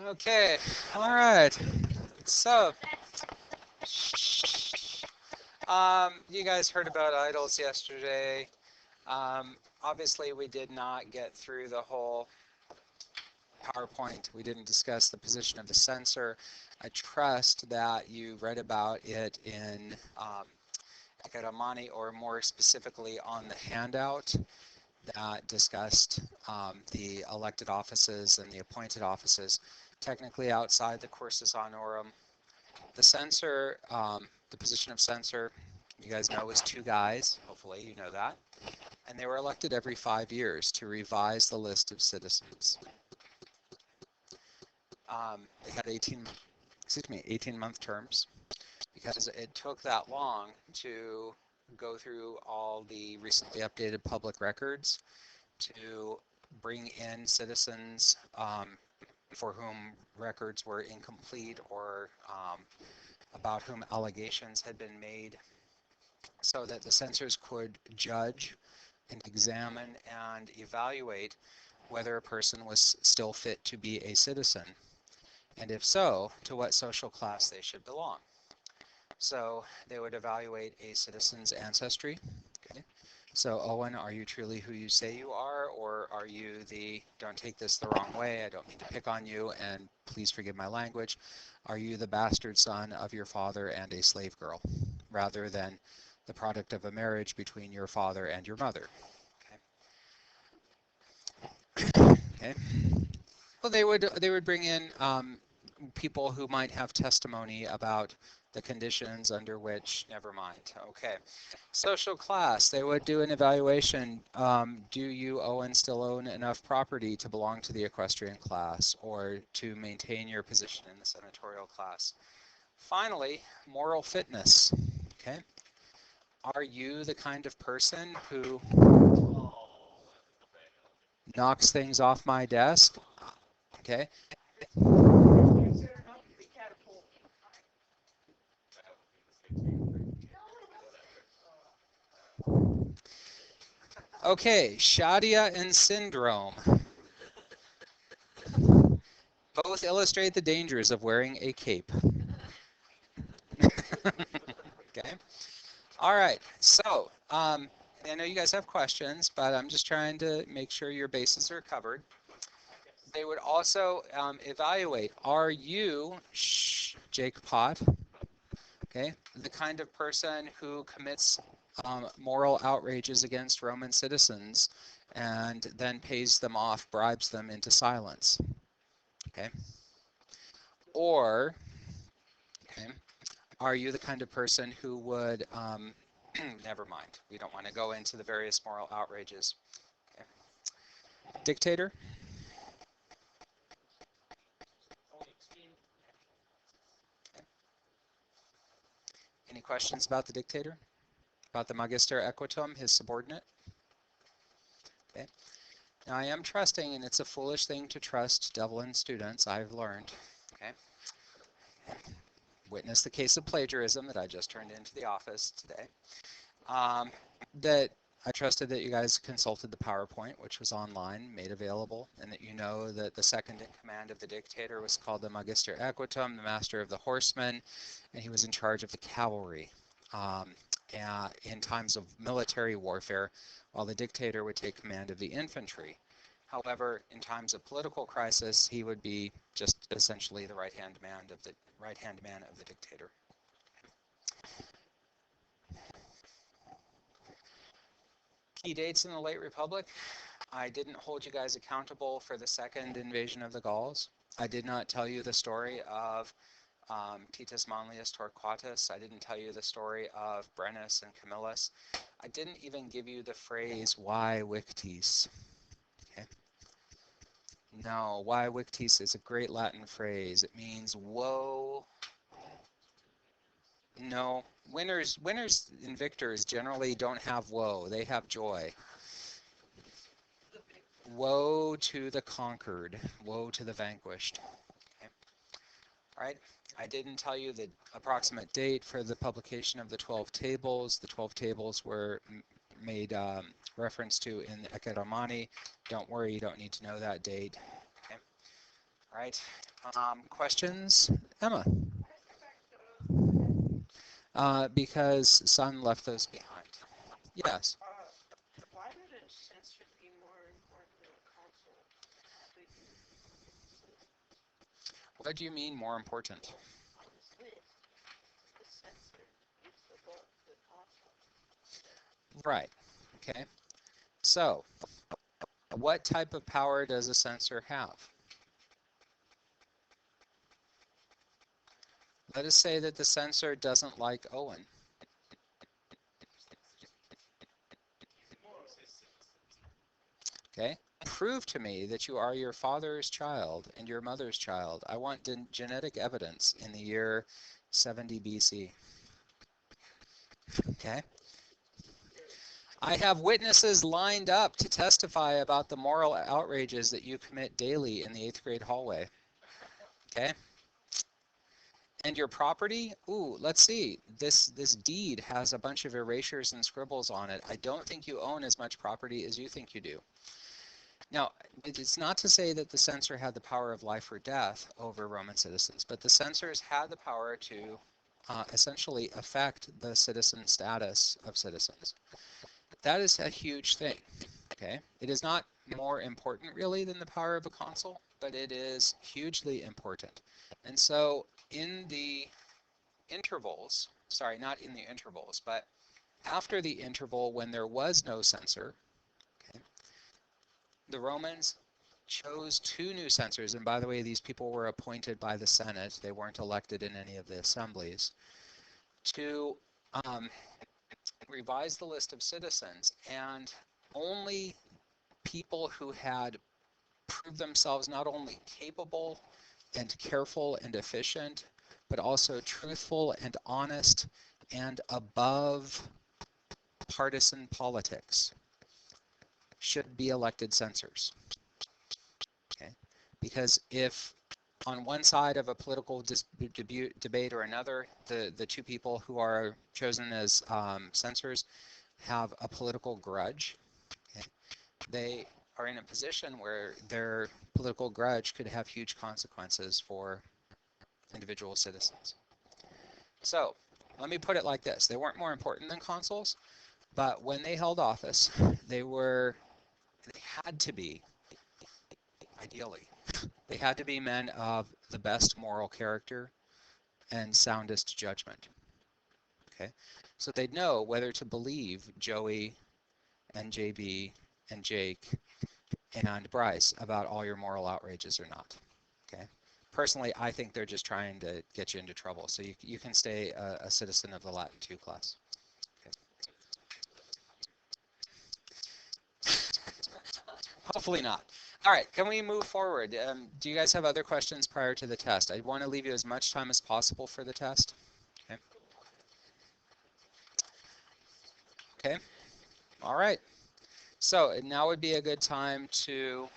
Okay, all right. So, you guys heard about idols yesterday. Obviously, we did not get through the whole PowerPoint. We didn't discuss the position of the censor. I trust that you read about it in Akaramani, or more specifically on the handout that discussed the elected offices and the appointed offices, technically outside the cursus honorum. The censor, the position of censor, you guys know, was two guys. Hopefully you know that. And they were elected every 5 years to revise the list of citizens. They had 18-month terms, because it took that long to go through all the recently updated public records to bring in citizens for whom records were incomplete, or about whom allegations had been made, so that the censors could judge and examine and evaluate whether a person was still fit to be a citizen, and if so, to what social class they should belong. So they would evaluate a citizen's ancestry. Okay. So Owen, are you truly who you say you are, or are you the, don't take this the wrong way, I don't mean to pick on you, and please forgive my language, are you the bastard son of your father and a slave girl, rather than the product of a marriage between your father and your mother? Okay. Okay. Well, they would bring in people who might have testimony about the conditions under which, never mind. Okay. Social class, they would do an evaluation. Do you, Owen, still own enough property to belong to the equestrian class, or to maintain your position in the senatorial class? Finally, moral fitness. Okay. Are you the kind of person who knocks things off my desk? Okay. Okay, Shadia and syndrome both illustrate the dangers of wearing a cape. Okay. All right. So, I know you guys have questions, but I'm just trying to make sure your bases are covered. They would also evaluate, are you, Jake Pott, okay, the kind of person who commits moral outrages against Roman citizens and then pays them off, bribes them into silence? Okay. Or, okay, are you the kind of person who would, never mind, we don't want to go into the various moral outrages. Okay. Dictator? Okay. Any questions about the dictator? About the magister equitum, his subordinate? Okay. Now I am trusting, and it's a foolish thing to trust Devlin students, I've learned. Okay. Witness the case of plagiarism that I just turned into the office today. That I trusted that you guys consulted the PowerPoint, which was online, made available, and that you know that the second in command of the dictator was called the Magister Equitum, the master of the horsemen, and he was in charge of the cavalry in times of military warfare, while the dictator would take command of the infantry. However, in times of political crisis, he would be just essentially the right-hand man of the dictator. Key dates in the late Republic. I didn't hold you guys accountable for the second invasion of the Gauls. I did not tell you the story of Titus Manlius Torquatus. I didn't tell you the story of Brennus and Camillus. I didn't even give you the phrase "Why victis." Okay. No, "Why victis" is a great Latin phrase. It means woe. No, winners and victors generally don't have woe. They have joy. Woe to the conquered, woe to the vanquished. Okay. All right. I didn't tell you the approximate date for the publication of the 12 tables. The 12 tables were made reference to in the Ekaramani. Don't worry, you don't need to know that date. Okay. All right. Questions? Emma? Because Sun left those behind. Yes. Why would a censor be more important than a consul? What do you mean more important? On this list, the censor is above the consul. Right. Okay. So, what type of power does a censor have? Let us say that the censor doesn't like Owen. Okay? Prove to me that you are your father's child and your mother's child. I want genetic evidence in the year 70 BC. Okay? I have witnesses lined up to testify about the moral outrages that you commit daily in the 8th grade hallway. Okay? And your property? Ooh, let's see. This deed has a bunch of erasures and scribbles on it. I don't think you own as much property as you think you do. Now, it's not to say that the censor had the power of life or death over Roman citizens, but the censors had the power to essentially affect the citizen status of citizens. That is a huge thing. Okay, it is not more important really than the power of a consul, but it is hugely important. And so in the intervals, sorry, not in the intervals, but after the interval when there was no censor, okay, the Romans chose 2 new censors, and by the way, these people were appointed by the Senate. They weren't elected in any of the assemblies, to revise the list of citizens, and only people who had proved themselves not only capable and careful and efficient, but also truthful and honest and above partisan politics should be elected censors. Okay? Because if on one side of a political debate or another, the 2 people who are chosen as censors have a political grudge, okay, they are in a position where their political grudge could have huge consequences for individual citizens. So let me put it like this. They weren't more important than consuls, but when they held office, they had to be, ideally, they had to be men of the best moral character and soundest judgment. Okay, so they'd know whether to believe Joey and JB and Jake and Bryce about all your moral outrages or not. Okay, personally, I think they're just trying to get you into trouble, so you can stay a citizen of the Latin 2 class. Okay. Hopefully not. All right, can we move forward? Do you guys have other questions prior to the test? I want to leave you as much time as possible for the test. Okay. Okay. All right. So now would be a good time to